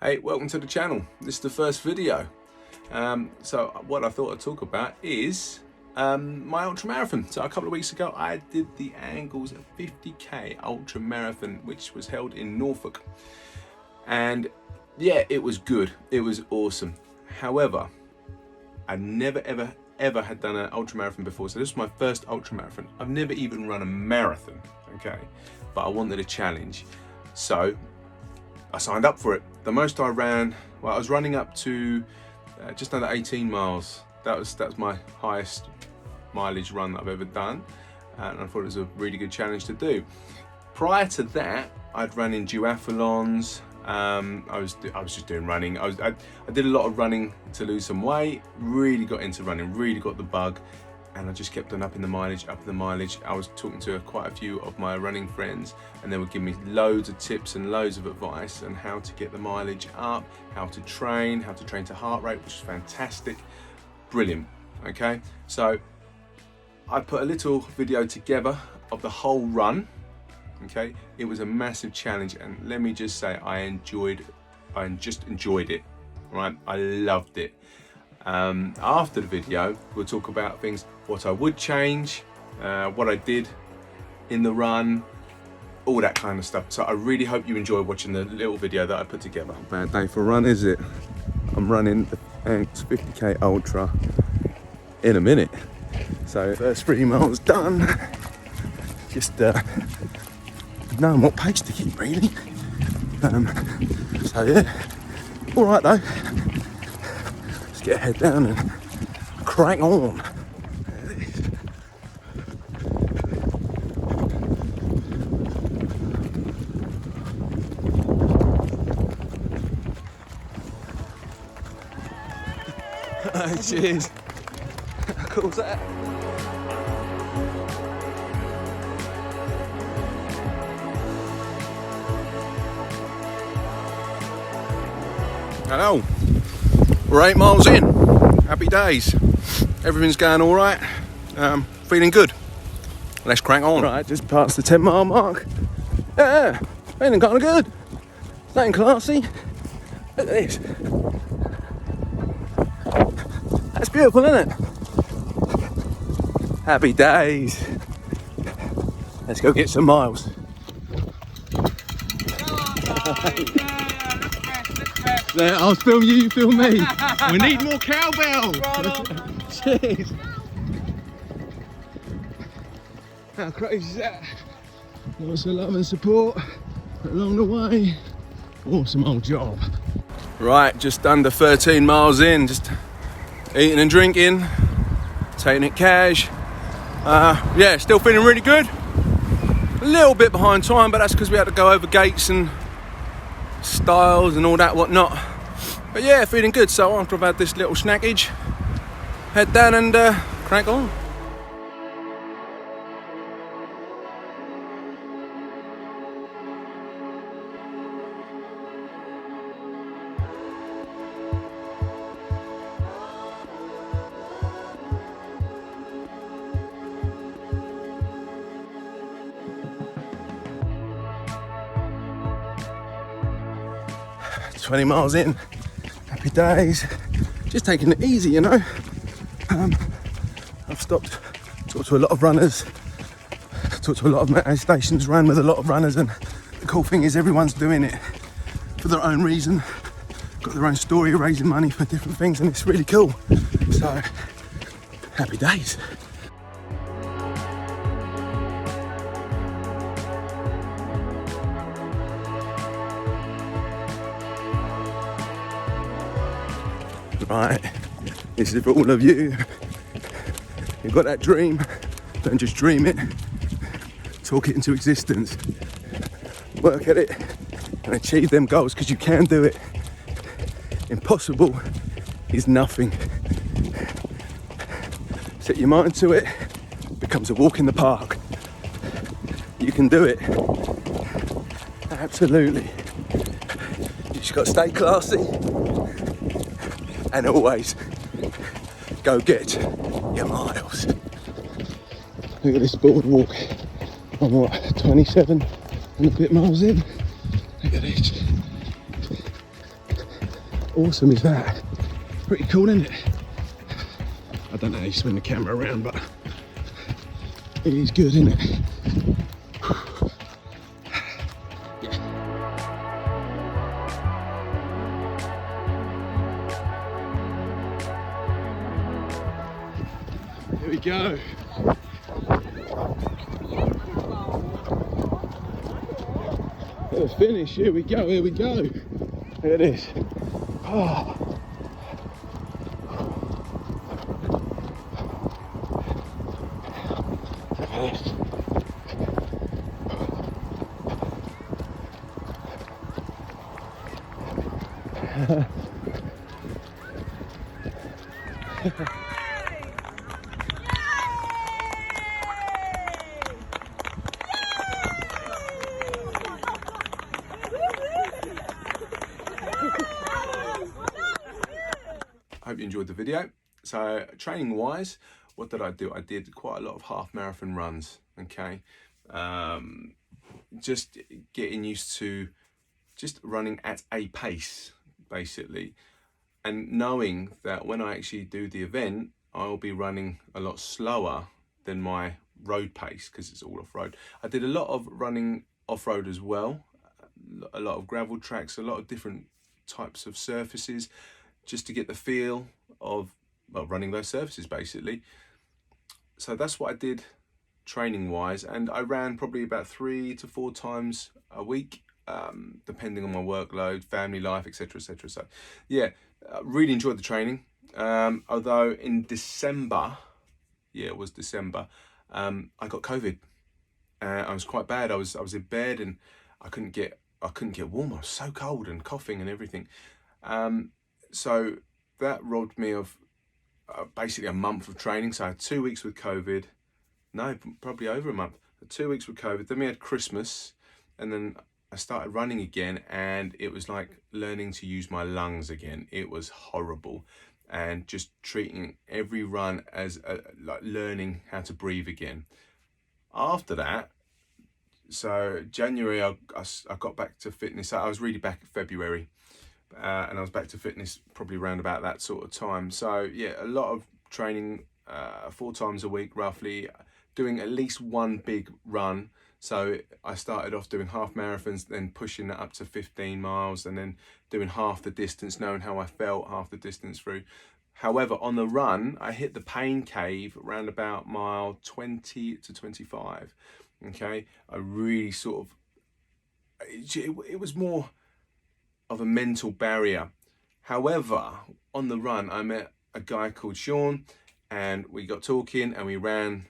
Hey, welcome to the channel. This is the first video. So what I thought I'd talk about is my ultra marathon. So a couple of weeks ago I did the Angles 50k ultra marathon, which was held in Norfolk, and yeah, it was good, it was awesome. However, I never ever had done an ultra marathon before, so this was my first ultra marathon. I've never even run a marathon, okay, but I wanted a challenge, so I signed up for it. The most I ran, well, I was running up to just under 18 miles. That's my highest mileage run that I've ever done, and I thought it was a really good challenge to do. Prior to that, I'd run in duathlons. I was just doing running. I did a lot of running to lose some weight. Really got into running. Really got the bug, and I just kept on upping the mileage. I was talking to quite a few of my running friends, and they would give me loads of tips and loads of advice on how to get the mileage up, how to train to heart rate, which is fantastic, brilliant. Okay, so I put a little video together of the whole run. Okay, it was a massive challenge, and let me just say I just enjoyed it. Right, I loved it. After the video, we'll talk about things, what I would change, what I did in the run, all that kind of stuff. So I really hope you enjoy watching the little video that I put together. Bad day for a run, is it? I'm running the Angles 50k Ultra in a minute. So first 3 miles done. Just knowing what pace to keep, really. So yeah, all right though. Let's get a head down and crank on. Cheers. How cool's that? Hello, we're 8 miles in. Happy days. Everything's going all right. Feeling good. Let's crank on. Right, just past the 10 mile mark. Yeah, feeling kind of good. Nothing classy. Look at this. That's beautiful, isn't it? Happy days. Let's go get some miles. There, I'll film you, you film me. We need more cowbell. Cheers. How crazy is that? Lots of love and support along the way. Awesome old job. Right, just under 13 miles in, just eating and drinking, taking it cash. Yeah, still feeling really good. A little bit behind time, but that's because we had to go over gates and styles and all that whatnot. But yeah, feeling good. So after I've had this little snackage, head down and crank on. "20 miles in, happy days, just taking it easy, you know. I've stopped, talked to a lot of runners, talked to a lot of metro stations, ran with a lot of runners, and the cool thing is everyone's doing it for their own reason, got their own story, raising money for different things, and it's really cool. So, happy days. Right, this is for all of you. You've got that dream, don't just dream it, talk it into existence. Work at it and achieve them goals, because you can do it. Impossible is nothing. Set your mind to it, it becomes a walk in the park. You can do it. Absolutely. You just got to stay classy. And always go get your miles. Look at this boardwalk. I'm what, 27 and a bit miles in. Look at this. awesome is that? Pretty cool, isn't it? I don't know how you spin the camera around, but it is good, isn't it? Here we go. The finish, here we go, here we go. Look at this. Oh. Look at this. I hope you enjoyed the video. So training wise, what did I do? I did quite a lot of half marathon runs, okay? Just getting used to just running at a pace, basically. And knowing that when I actually do the event, I'll be running a lot slower than my road pace because it's all off-road. I did a lot of running off-road as well, a lot of gravel tracks, a lot of different types of surfaces, just to get the feel of, well, running those surfaces basically. So that's what I did training wise, and I ran probably about 3 to 4 times a week, depending on my workload, family life, etc, etc. So yeah, really enjoyed the training, although in December, yeah, it was December, I got COVID. I was quite bad. I was in bed and I couldn't get warm. I was so cold and coughing and everything. So that robbed me of basically a month of training. So I had 2 weeks with COVID. No, probably over a month. 2 weeks with COVID. Then we had Christmas, and then I started running again, and it was like learning to use my lungs again. It was horrible, and just treating every run as like learning how to breathe again. After that, so January, I got back to fitness. I was really back in February. And I was back to fitness probably around about that sort of time. So yeah, a lot of training, 4 times a week roughly, doing at least one big run. So I started off doing half marathons, then pushing that up to 15 miles, and then doing half the distance, knowing how I felt half the distance through. However, on the run, I hit the pain cave around about mile 20 to 25. Okay, I really sort of, it was more of a mental barrier. However, on the run, I met a guy called Sean, and we got talking, and we ran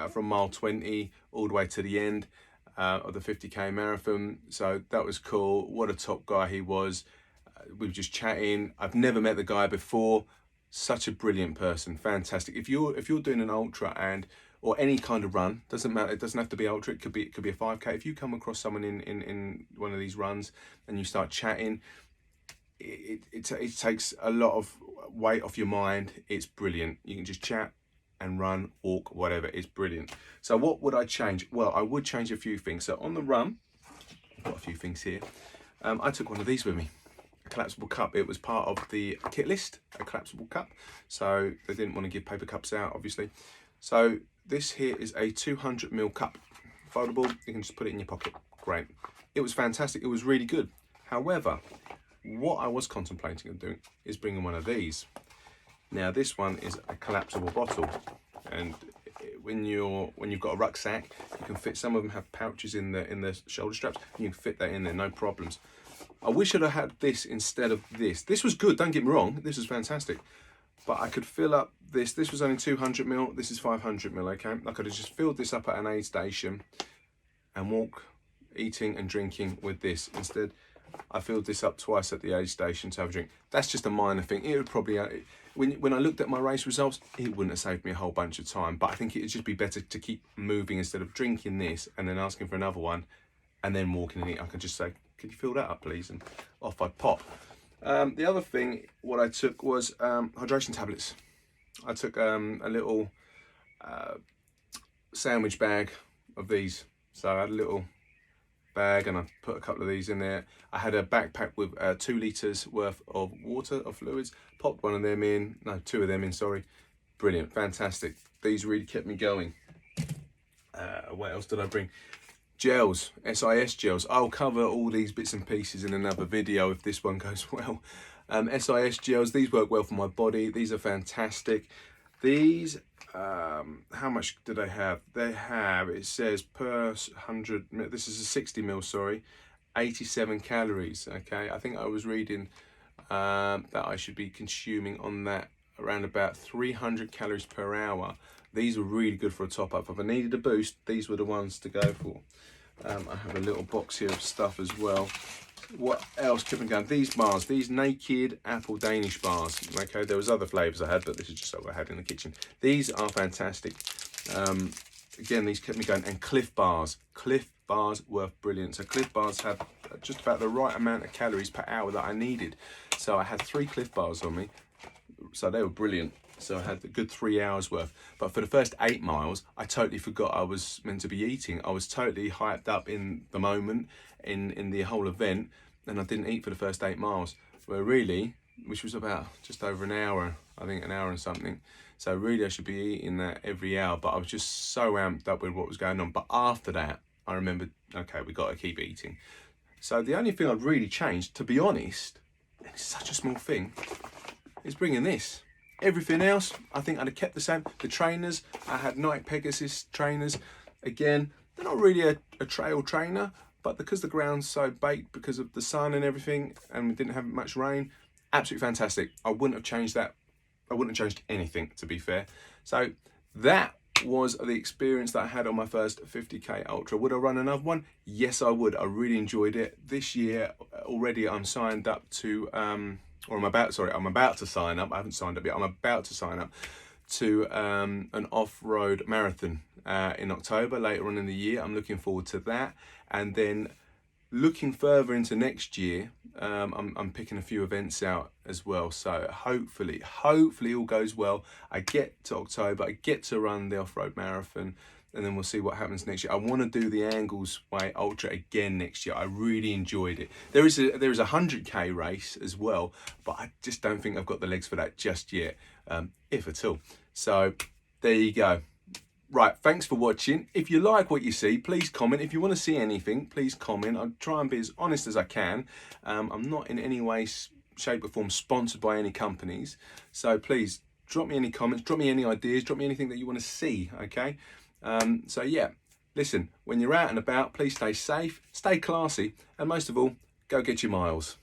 from mile 20 all the way to the end of the 50k marathon. So that was cool. What a top guy he was. We were just chatting. I've never met the guy before. Such a brilliant person. Fantastic. If you're doing an ultra or any kind of run, doesn't matter, it doesn't have to be ultra, it could be a 5k. If you come across someone in one of these runs and you start chatting, it takes a lot of weight off your mind. It's brilliant. You can just chat and run, walk, whatever. It's brilliant. So what would I change? Well, I would change a few things. So on the run, I've got a few things here. I took one of these with me, a collapsible cup. It was part of the kit list, a collapsible cup. So they didn't want to give paper cups out, obviously. So this here is a 200ml cup, foldable. You can just put it in your pocket. Great. It was fantastic. It was really good. However, what I was contemplating on doing is bringing one of these. Now this one is a collapsible bottle, and when you've got a rucksack, you can fit. Some of them have pouches in the shoulder straps, and you can fit that in there, no problems. I wish I'd have had this instead of this. This was good. Don't get me wrong. This was fantastic. But I could fill up this. This was only 200ml. This is 500ml, okay? I could have just filled this up at an aid station and walk eating and drinking with this. Instead, I filled this up twice at the aid station to have a drink. That's just a minor thing. It would probably, when I looked at my race results, it wouldn't have saved me a whole bunch of time. But I think it would just be better to keep moving instead of drinking this and then asking for another one and then walking in it. I could just say, could you fill that up, please? And off I'd pop. The other thing, what I took was hydration tablets. I took a little sandwich bag of these. So I had a little bag, and I put a couple of these in there. I had a backpack with 2 litres worth of water, of fluids, popped one of them in, no, 2 of them in, sorry. Brilliant, fantastic. These really kept me going. What else did I bring? Gels, SIS gels. I'll cover all these bits and pieces in another video if this one goes well. SIS gels, these work well for my body. These are fantastic. These, how much do they have? They have, it says per 100, this is a 60 mil, sorry, 87 calories, okay? I think I was reading that I should be consuming on that around about 300 calories per hour. These were really good for a top up. If I needed a boost, these were the ones to go for. I have a little box here of stuff as well. What else kept me going? These bars, these naked apple Danish bars. Okay, there was other flavors I had, but this is just what I had in the kitchen. These are fantastic. Again, these kept me going. And Cliff bars. Cliff bars were brilliant. So Cliff bars have just about the right amount of calories per hour that I needed. So I had 3 Cliff bars on me. So they were brilliant. So I had a good 3 hours worth. But for the first 8 miles, I totally forgot I was meant to be eating. I was totally hyped up in the moment, in the whole event, and I didn't eat for the first 8 miles. Where really, which was about just over an hour, I think an hour and something. So really I should be eating that every hour, but I was just so amped up with what was going on. But after that, I remembered, okay, we got to keep eating. So the only thing I've really changed, to be honest, and it's such a small thing, is bringing this. Everything else, I think I'd have kept the same. The trainers, I had Nike Pegasus trainers. Again, they're not really a trail trainer, but because the ground's so baked because of the sun and everything, and we didn't have much rain, absolutely fantastic. I wouldn't have changed that. I wouldn't have changed anything, to be fair. So that was the experience that I had on my first 50k ultra. Would I run another one? Yes, I would. I really enjoyed it. This year already I'm signed up to, I'm about to sign up. I haven't signed up yet. I'm about to sign up to an off-road marathon in October, later on in the year. I'm looking forward to that. And then looking further into next year, I'm picking a few events out as well. So hopefully all goes well. I get to October, I get to run the off-road marathon, and then we'll see what happens next year. I want to do the Angles Way Ultra again next year. I really enjoyed it. There is a 100k race as well, but I just don't think I've got the legs for that just yet, if at all. So there you go. Right, thanks for watching. If you like what you see, please comment. If you want to see anything, please comment. I'll try and be as honest as I can. I'm not in any way, shape or form sponsored by any companies. So please drop me any comments, drop me any ideas, drop me anything that you want to see, okay? So yeah, listen, when you're out and about, please stay safe, stay classy, and most of all, go get your miles.